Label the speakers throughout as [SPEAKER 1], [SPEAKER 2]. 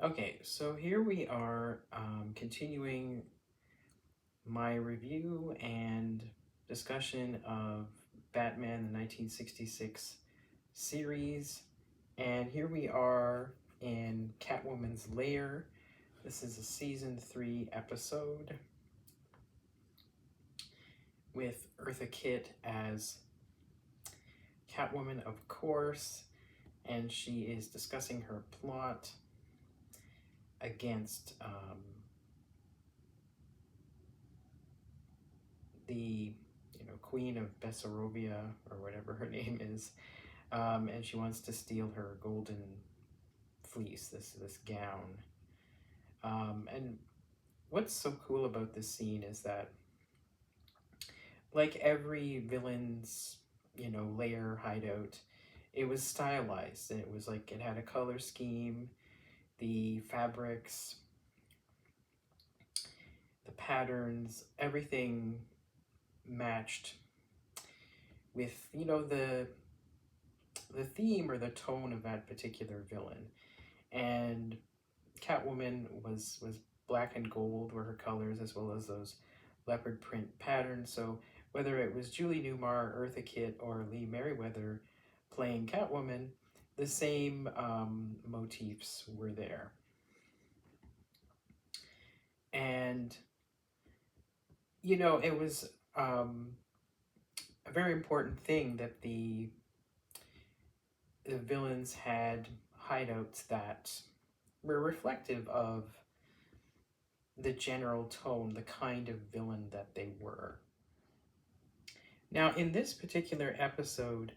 [SPEAKER 1] Okay, so here we are continuing my review and discussion of Batman the 1966 series. And here we are in Catwoman's Lair. This is a season 3 episode with Eartha Kitt as Catwoman, of course, and she is discussing her plot against the Queen of Bessarabia or whatever her name is, and she wants to steal her golden fleece, this gown. And what's so cool about this scene is that, like every villain's lair hideout, it was stylized, and it was like it had a color scheme, the fabrics, the patterns, everything matched with the theme or the tone of that particular villain. And Catwoman was black and gold were her colors, as well as those leopard print patterns. So whether it was Julie Newmar, Eartha Kitt, or Lee Merriweather playing Catwoman, the same motifs were there. And it was a very important thing that the villains had hideouts that were reflective of the general tone, the kind of villain that they were. Now, in this particular episode,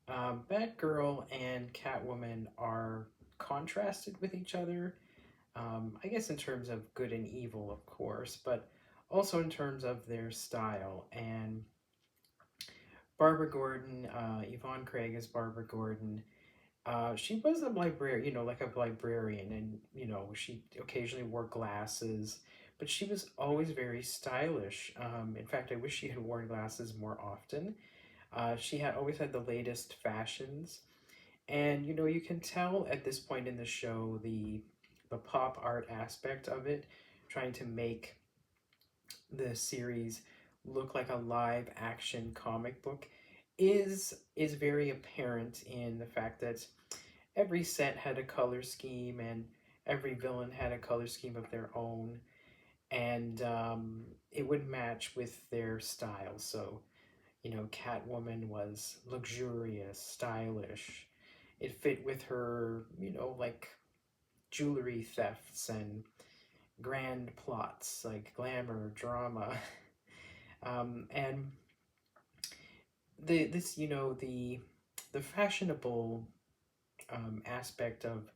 [SPEAKER 1] Batgirl and Catwoman are contrasted with each other, I guess in terms of good and evil, of course, but also in terms of their style. And Barbara Gordon, Yvonne Craig as Barbara Gordon, she was a librarian, like a librarian, and she occasionally wore glasses, but she was always very stylish. In fact, I wish she had worn glasses more often. She had always had the latest fashions, and you can tell at this point in the show the pop art aspect of it, trying to make the series look like a live action comic book is very apparent in the fact that every set had a color scheme, and every villain had a color scheme of their own, and it would match with their style. So Catwoman was luxurious, stylish. It fit with her like jewelry thefts and grand plots, like glamour drama. And the fashionable aspect of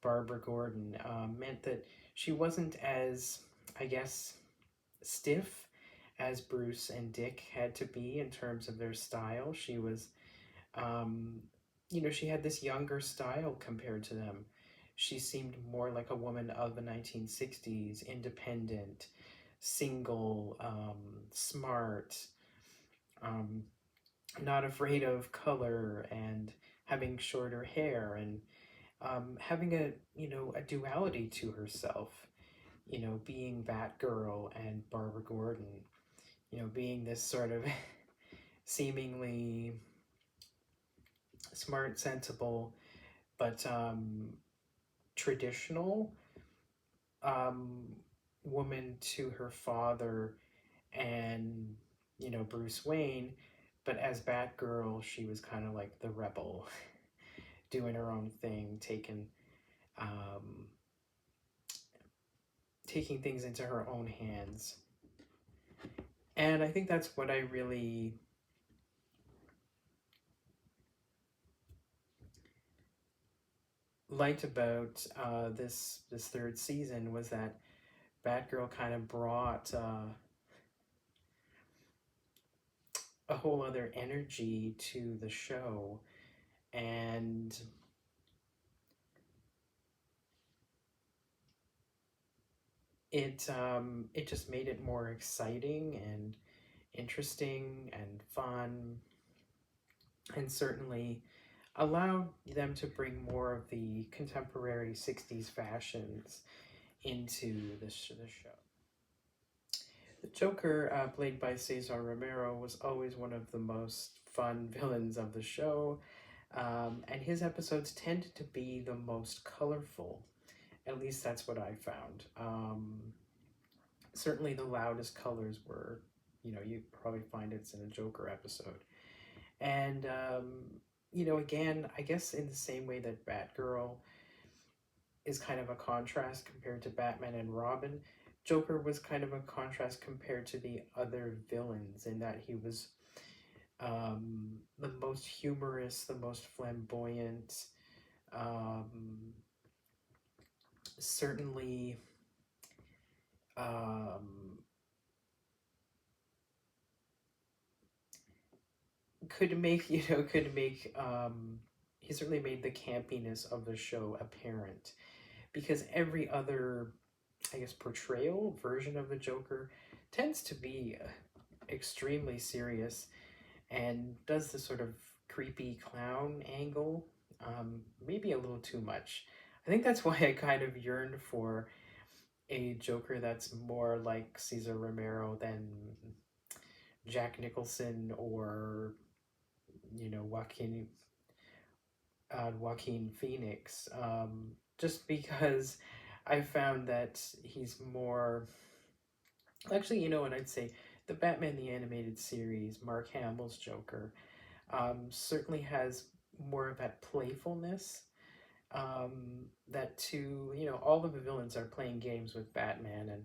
[SPEAKER 1] Barbara Gordon meant that she wasn't as, I guess, stiff as Bruce and Dick had to be in terms of their style. She was, she had this younger style compared to them. She seemed more like a woman of the 1960s, independent, single, smart, um, not afraid of color, and having shorter hair, and having a duality to herself, being Batgirl and Barbara Gordon, being this sort of seemingly smart, sensible, but traditional um, woman to her father and Bruce Wayne. But as Batgirl, she was kind of like the rebel, doing her own thing, um, taking things into her own hands. And I think that's what I really liked about this third season, was that Batgirl kind of brought a whole other energy to the show, and it just made it more exciting and interesting and fun, and certainly allowed them to bring more of the contemporary 60s fashions into the show. The Joker, played by Cesar Romero, was always one of the most fun villains of the show, and his episodes tended to be the most colorful. At least that's what I found. Certainly, the loudest colors were, you probably find it's in a Joker episode. And, again, I guess in the same way that Batgirl is kind of a contrast compared to Batman and Robin, Joker was kind of a contrast compared to the other villains in that he was the most humorous, the most flamboyant, um, certainly um, he certainly made the campiness of the show apparent because every other, I guess, portrayal version of the Joker tends to be extremely serious and does the sort of creepy clown angle, maybe a little too much. I think that's why I kind of yearned for a Joker that's more like Cesar Romero than Jack Nicholson or Joaquin Phoenix. Just because I found that he's more. Actually, you know what I'd say? The Batman the Animated Series, Mark Hamill's Joker, certainly has more of that playfulness. That too, all of the villains are playing games with Batman and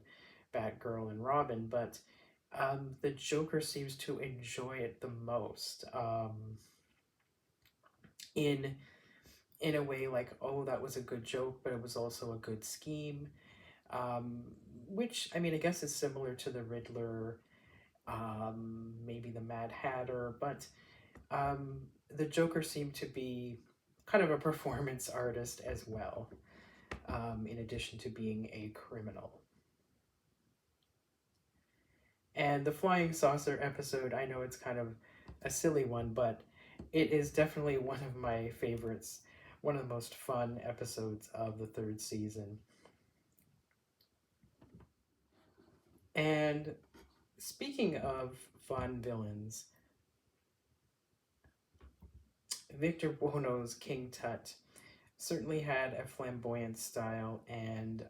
[SPEAKER 1] Batgirl and Robin, but the Joker seems to enjoy it the most. In in a way like, oh, that was a good joke, but it was also a good scheme. Um, which I mean, I guess is similar to the Riddler, maybe the Mad Hatter, but um, the Joker seemed to be kind of a performance artist as well, in addition to being a criminal. And the flying saucer episode, I know it's kind of a silly one, but it is definitely one of my favorites, one of the most fun episodes of the third season. And speaking of fun villains, Victor Buono's King Tut certainly had a flamboyant style, and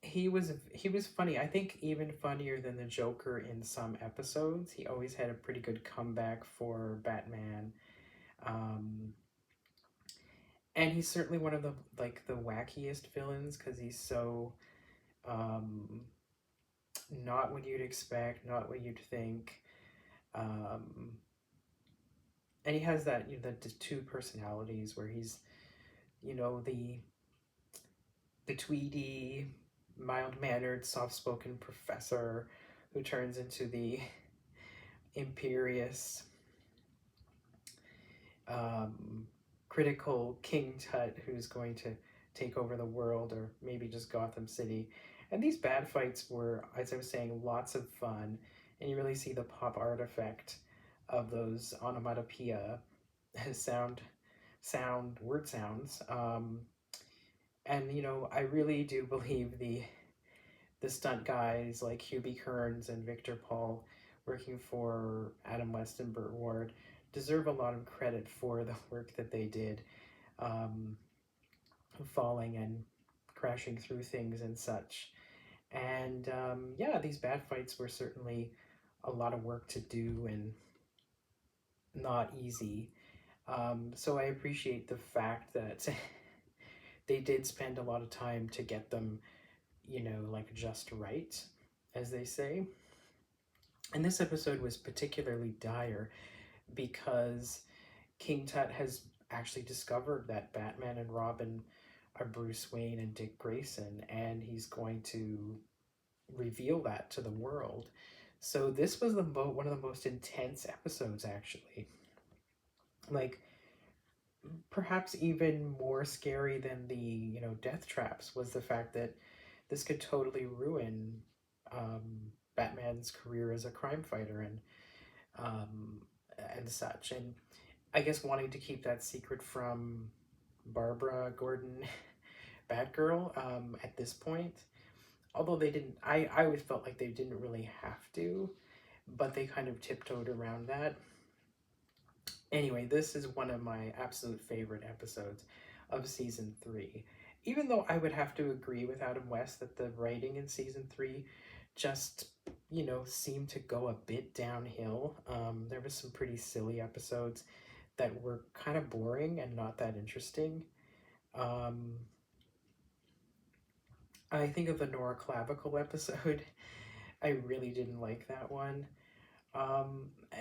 [SPEAKER 1] he was funny. I think even funnier than the Joker in some episodes. He always had a pretty good comeback for Batman, um, and he's certainly one of the wackiest villains because he's so um, not what you'd expect, not what you'd think. Um, and he has that the two personalities where he's the tweedy, mild mannered, soft spoken professor who turns into the imperious, um, critical King Tut who's going to take over the world or maybe just Gotham City. And these bad fights were, as I was saying, lots of fun. And you really see the pop art effect of those onomatopoeia word sounds. And I really do believe the stunt guys like Hubie Kearns and Victor Paul working for Adam West and Burt Ward deserve a lot of credit for the work that they did, um, falling and crashing through things and such. And yeah, these bad fights were certainly a lot of work to do and not easy. So I appreciate the fact that they did spend a lot of time to get them, like just right, as they say. And this episode was particularly dire because King Tut has actually discovered that Batman and Robin are Bruce Wayne and Dick Grayson, and he's going to reveal that to the world. So this was one of the most intense episodes, actually. Like, perhaps even more scary than the death traps was the fact that this could totally ruin um, Batman's career as a crime fighter, and um, and such. And I guess wanting to keep that secret from Barbara Gordon, Batgirl, at this point. Although they didn't, I always felt like they didn't really have to, but they kind of tiptoed around that. Anyway, this is one of my absolute favorite episodes of season three. Even though I would have to agree with Adam West that the writing in season three just, seemed to go a bit downhill. There was some pretty silly episodes that were kind of boring and not that interesting. Um, I think of the Nora Clavicle episode. I really didn't like that one.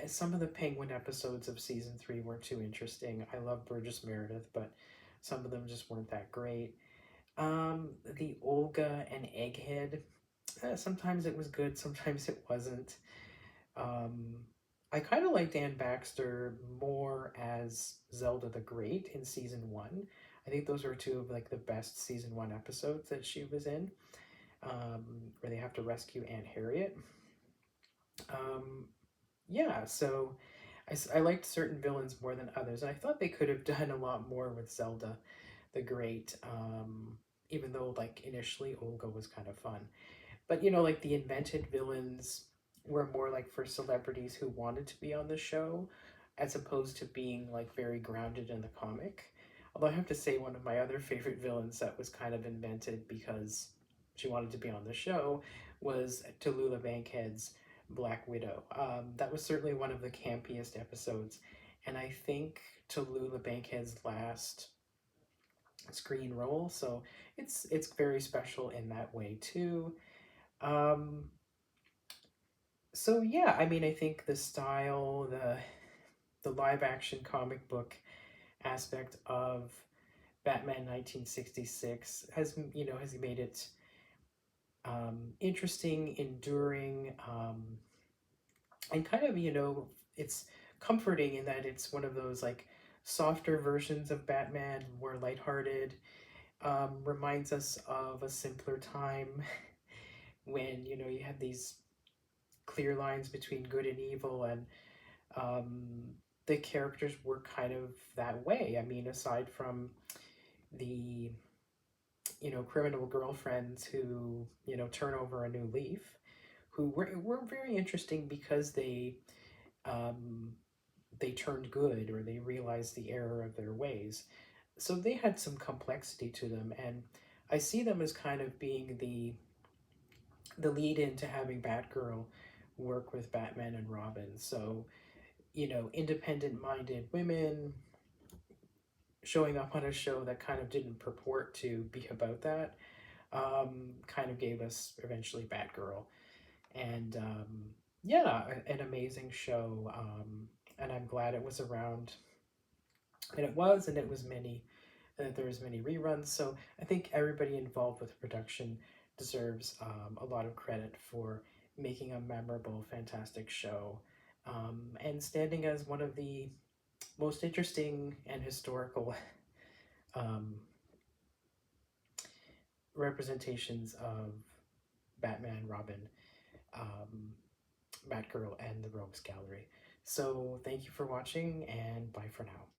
[SPEAKER 1] Some of the Penguin episodes of season three weren't too interesting. I love Burgess Meredith, but some of them just weren't that great. The Olga and Egghead, sometimes it was good, sometimes it wasn't. Um, I kind of liked Anne Baxter more as Zelda the Great in season one. I think those were two of like the best season one episodes that she was in, where they have to rescue Aunt Harriet. Um, yeah, so I liked certain villains more than others, and I thought they could have done a lot more with Zelda the Great. Even though like initially Olga was kind of fun, but like the invented villains were more like for celebrities who wanted to be on the show, as opposed to being like very grounded in the comic. Although I have to say, one of my other favorite villains that was kind of invented because she wanted to be on the show was Tallulah Bankhead's Black Widow. That was certainly one of the campiest episodes, and I think Tallulah Bankhead's last screen role, so it's very special in that way too. Um, so yeah, I mean, I think the style, the live action comic book aspect of Batman 1966 has made it interesting, enduring, and kind of it's comforting in that it's one of those like softer versions of Batman, more lighthearted. Reminds us of a simpler time when you had these clear lines between good and evil, and um, the characters were kind of that way. I mean, aside from the criminal girlfriends who turn over a new leaf, who were very interesting because um, they turned good, or they realized the error of their ways. So they had some complexity to them, and I see them as kind of being the lead into having Batgirl work with Batman and Robin. So independent minded women showing up on a show that kind of didn't purport to be about that, kind of gave us eventually Batgirl. And yeah, an amazing show. And I'm glad it was around. And it was many, and there was many reruns. So I think everybody involved with production deserves a lot of credit for making a memorable, fantastic show, and standing as one of the most interesting and historical um, representations of Batman, Robin, um, Batgirl, and the Rogues Gallery. So thank you for watching, and bye for now.